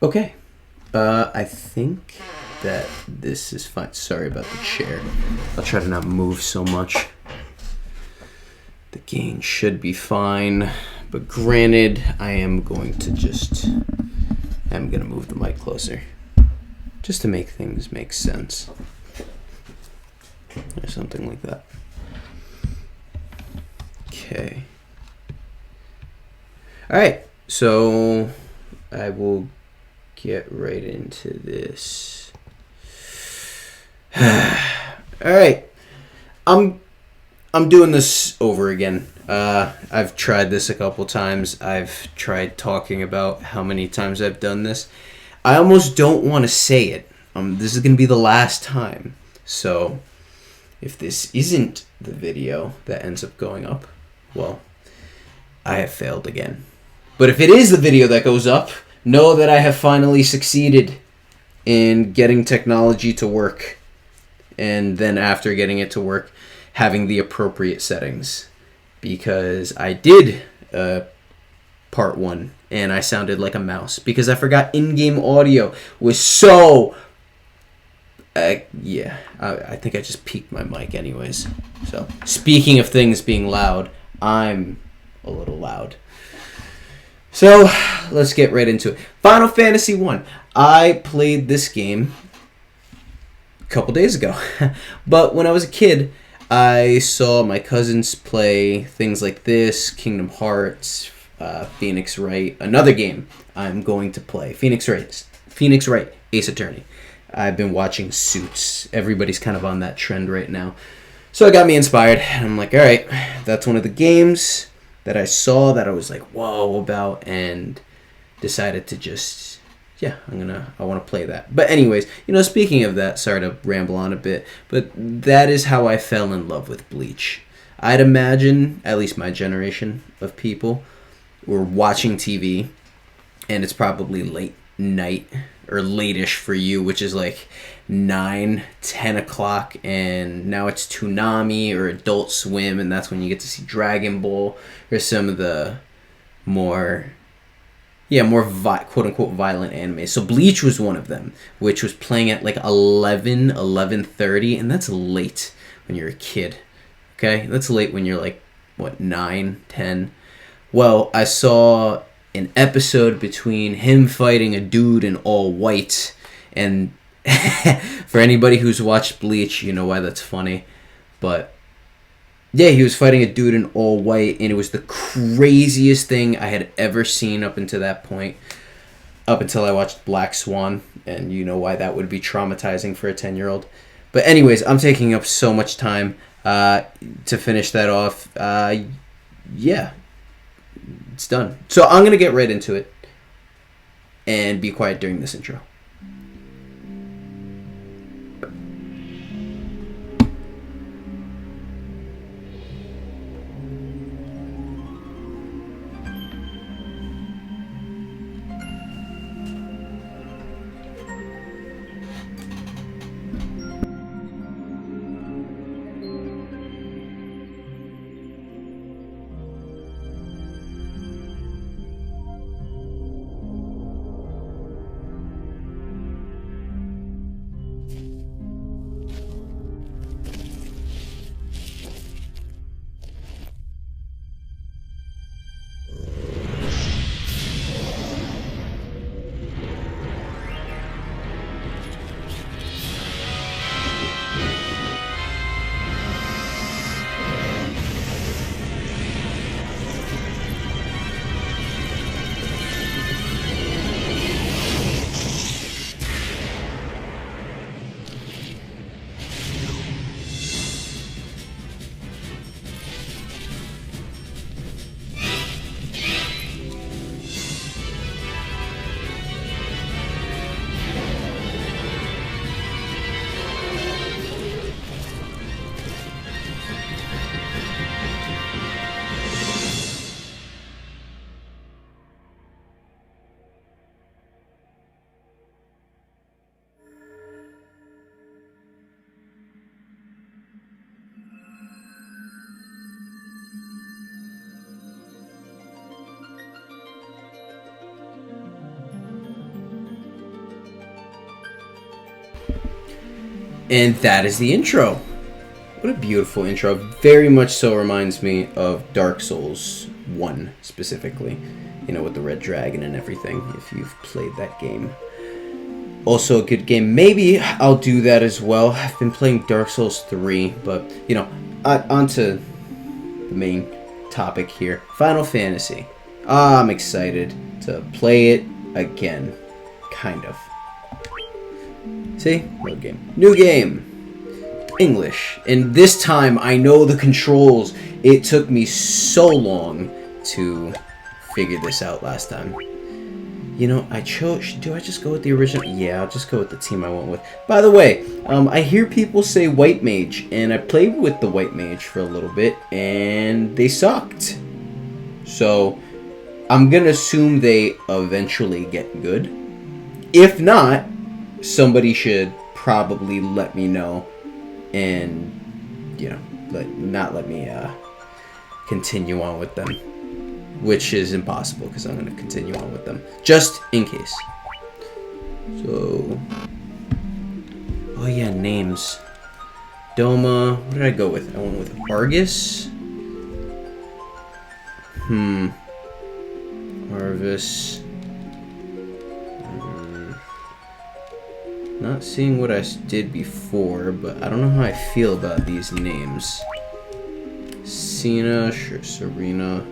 Okay. I think that this is fine. Sorry about the chair. I'll try to not move so much. The gain should be fine. But granted, I am going to I'm going to move the mic closer. Just to make things make sense. Or something like that. Okay. Alright, so I will get right into this. Alright. I'm doing this over again. I've tried this a couple times. I've tried talking about how many times I've done this. I almost don't want to say it. This is going to be the last time. So, if this isn't the video that ends up going up, well, I have failed again. But if it is the video that goes up, know that I have finally succeeded in getting technology to work. And then after getting it to work, having the appropriate settings. Because I did part 1 and I sounded like a mouse. Because I forgot in-game audio was so... I think I just peaked my mic anyways. So, speaking of things being loud, I'm a little loud. So, let's get right into it. Final Fantasy 1. I played this game a couple days ago. But when I was a kid, I saw my cousins play things like this, Kingdom Hearts, Phoenix Wright, another game I'm going to play, Phoenix Wright ACE Attorney. I've been watching Suits. Everybody's kind of on that trend right now. So it got me inspired. And I'm like, alright, that's one of the games that I saw that I was like, whoa, about, and decided to just, I want to play that. But anyways, speaking of that, sorry to ramble on a bit, but that is how I fell in love with Bleach. I'd imagine, at least my generation of people, were watching TV, and it's probably late night, or late-ish for you, which is like 9, 10 o'clock, and now it's Toonami or Adult Swim, and that's when you get to see Dragon Ball, or some of the more quote-unquote violent anime. So Bleach was one of them, which was playing at like 11:30, and that's late when you're a kid, okay? That's late when you're like, 9, 10? Well, I saw an episode between him fighting a dude in all white, and for anybody who's watched Bleach, you know why that's funny, but yeah, he was fighting a dude in all white, and it was the craziest thing I had ever seen up until that point, up until I watched Black Swan, and you know why that would be traumatizing for a 10-year-old. But anyways, I'm taking up so much time to finish that off. It's done. So I'm going to get right into it and be quiet during this intro. And that is the intro. What a beautiful intro. Very much so reminds me of Dark Souls 1 specifically. You know, with the red dragon and everything, if you've played that game. Also a good game. Maybe I'll do that as well. I've been playing Dark Souls 3, but, you know, onto the main topic here. Final Fantasy. I'm excited to play it again. Kind of. See? New game. New game! English. And this time I know the controls. It took me so long to figure this out last time. You know, I chose... Do I just go with the original? Yeah, I'll just go with the team I went with. By the way, I hear people say White Mage, and I played with the White Mage for a little bit, and they sucked. So, I'm gonna assume they eventually get good. If not, somebody should probably let me know, and, you know, not let me continue on with them. Which is impossible, because I'm going to continue on with them. Just in case. So... Oh yeah, names. Doma... What did I go with? I went with Argus. Arvis. Not seeing what I did before, but I don't know how I feel about these names. Cena, sure, Serena...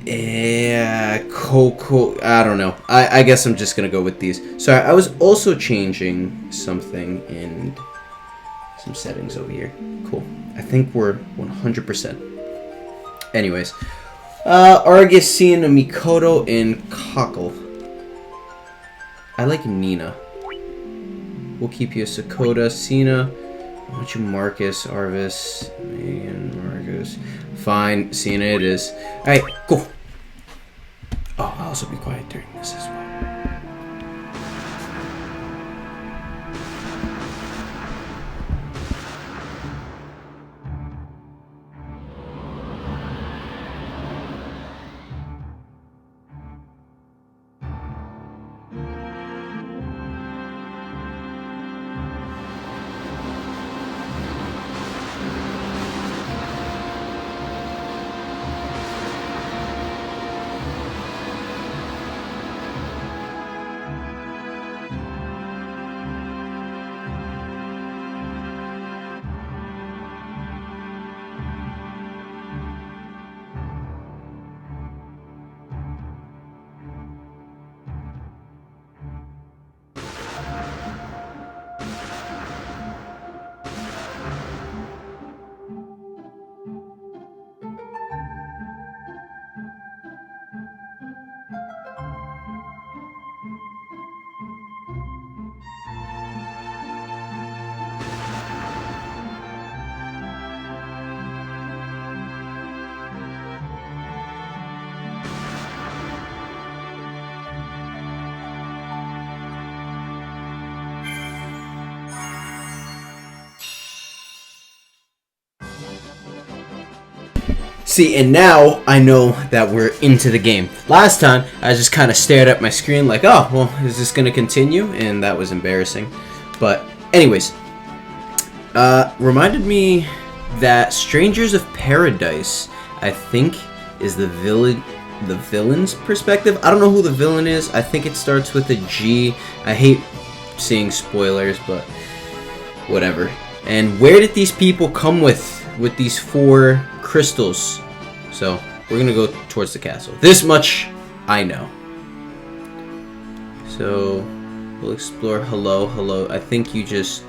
Yeah, Coco. I don't know. I guess I'm just gonna go with these. Sorry, I was also changing something in some settings over here. Cool. I think we're 100%. Anyways, Argus, Cena, Mikoto, and Cockle. I like Nina. We'll keep you Sakota, Cena. I want you Marcus, Arvis, Megan, Marcus. Fine, Cena it is. Alright, go. Oh, I'll also be quiet during this as well. See, and now I know that we're into the game. Last time, I just kind of stared at my screen like, oh, well, is this going to continue? And that was embarrassing. But anyways, reminded me that Strangers of Paradise, I think, is the villain's perspective. I don't know who the villain is. I think it starts with a G. I hate seeing spoilers, but whatever. And where did these people come with these 4 crystals? So we're gonna go towards the castle. This much I know. So we'll explore. Hello. I think you just...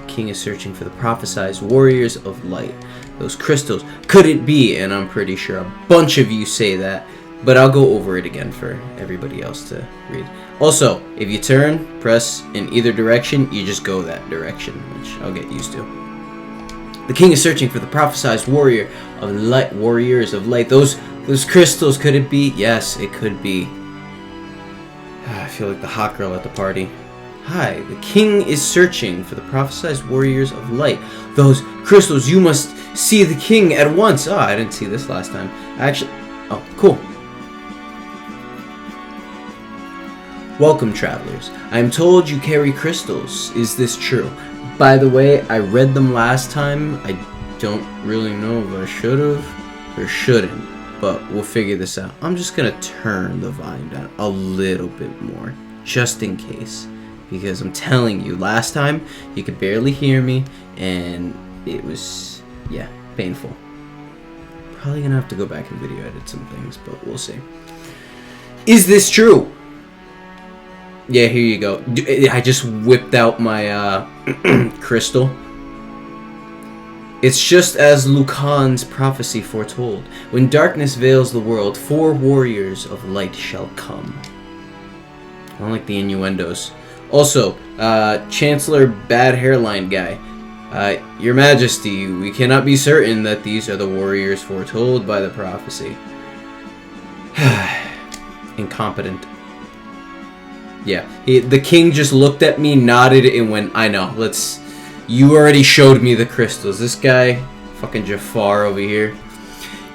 King is searching for the prophesized warriors of light. Those crystals. Could it be? And I'm pretty sure a bunch of you say that, but I'll go over it again for everybody else to read. Also, if you turn, press in either direction, you just go that direction, which I'll get used to. The king is searching for the prophesized warriors of light. Those crystals, could it be? Yes, it could be. I feel like the hot girl at the party. Hi, the king is searching for the prophesized warriors of light. Those crystals, you must see the king at once. Oh, I didn't see this last time. Actually, Oh, cool. Welcome, travelers. I am told you carry crystals. Is this true? By the way, I read them last time. I don't really know if I should have or shouldn't, but we'll figure this out. I'm just gonna turn the volume down a little bit more, just in case. Because I'm telling you, last time you could barely hear me, and it was, yeah, painful. Probably gonna have to go back and video edit some things, but we'll see. Is this true? Yeah, here you go. I just whipped out my crystal. It's just as Lucan's prophecy foretold. When darkness veils the world, 4 warriors of light shall come. I don't like the innuendos. Also, Chancellor Bad Hairline Guy. Your Majesty, we cannot be certain that these are the warriors foretold by the prophecy. Incompetent. Yeah, the king just looked at me, nodded, and went, I know, let's... You already showed me the crystals. This guy, fucking Jafar over here.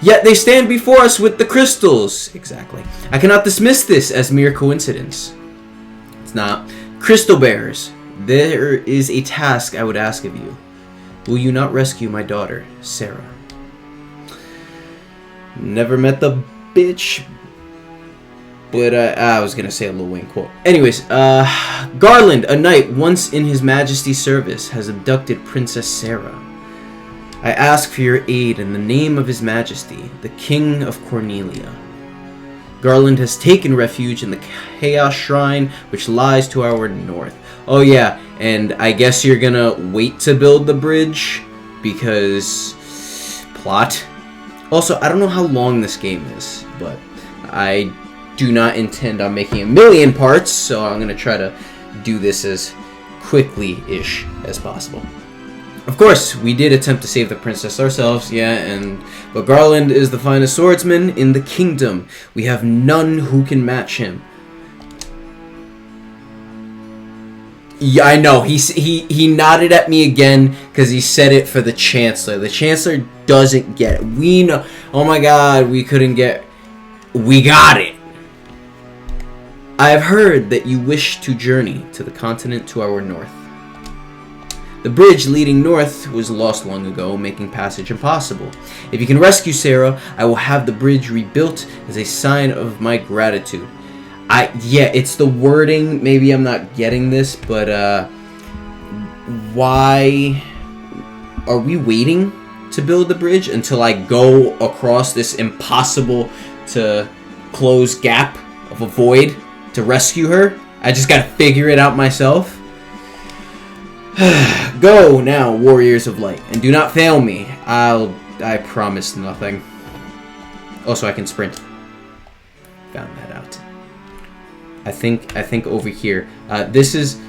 Yet they stand before us with the crystals. Exactly. I cannot dismiss this as mere coincidence. It's not. Crystal bearers, there is a task I would ask of you. Will you not rescue my daughter, Sarah? Never met the bitch, but I was gonna say a Lil Wayne quote. Anyways, Garland, a knight once in His Majesty's service, has abducted Princess Sarah. I ask for your aid in the name of His Majesty, the King of Cornelia. Garland has taken refuge in the Chaos Shrine, which lies to our north. Oh yeah, and I guess you're gonna wait to build the bridge, because... plot. Also, I don't know how long this game is, but I do not intend on making a million parts, so I'm gonna try to do this as quickly-ish as possible. Of course, we did attempt to save the princess ourselves, yeah, but Garland is the finest swordsman in the kingdom. We have none who can match him. Yeah, I know. He nodded at me again because he said it for the Chancellor. The Chancellor doesn't get it. We know. Oh my God, we couldn't get. We got it. I have heard that you wish to journey to the continent to our north. The bridge leading north was lost long ago, making passage impossible. If you can rescue Sarah, I will have the bridge rebuilt as a sign of my gratitude. Yeah, it's the wording. Maybe I'm not getting this, but why are we waiting to build the bridge until I go across this impossible to close gap of a void to rescue her? I just gotta figure it out myself. Go now, warriors of light, and do not fail me. I promise nothing. Also, I can sprint. Found that out. I think over here. This is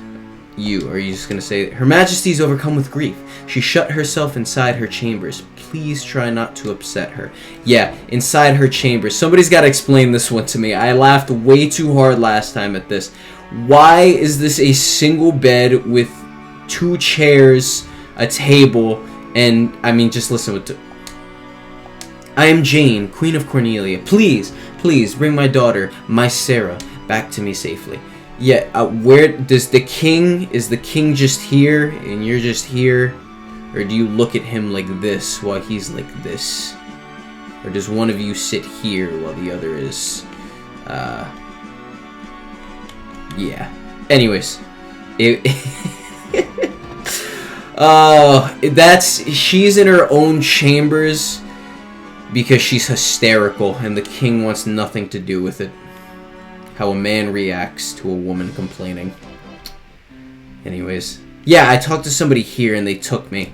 you. Are you just gonna say Her Majesty's overcome with grief? She shut herself inside her chambers. Please try not to upset her. Yeah, inside her chambers. Somebody's got to explain this one to me. I laughed way too hard last time at this. Why is this a single bed with 2 chairs, a table, and I mean, just listen to. I am Jane, Queen of Cornelia. Please, please bring my daughter, my Sarah, back to me safely. Yeah, where does the king? Is the king just here and you're just here, or do you look at him like this while he's like this, or does one of you sit here while the other is? Yeah. Anyways, she's in her own chambers because she's hysterical and the king wants nothing to do with it. How a man reacts to a woman complaining. Anyways, yeah, I talked to somebody here and they took me.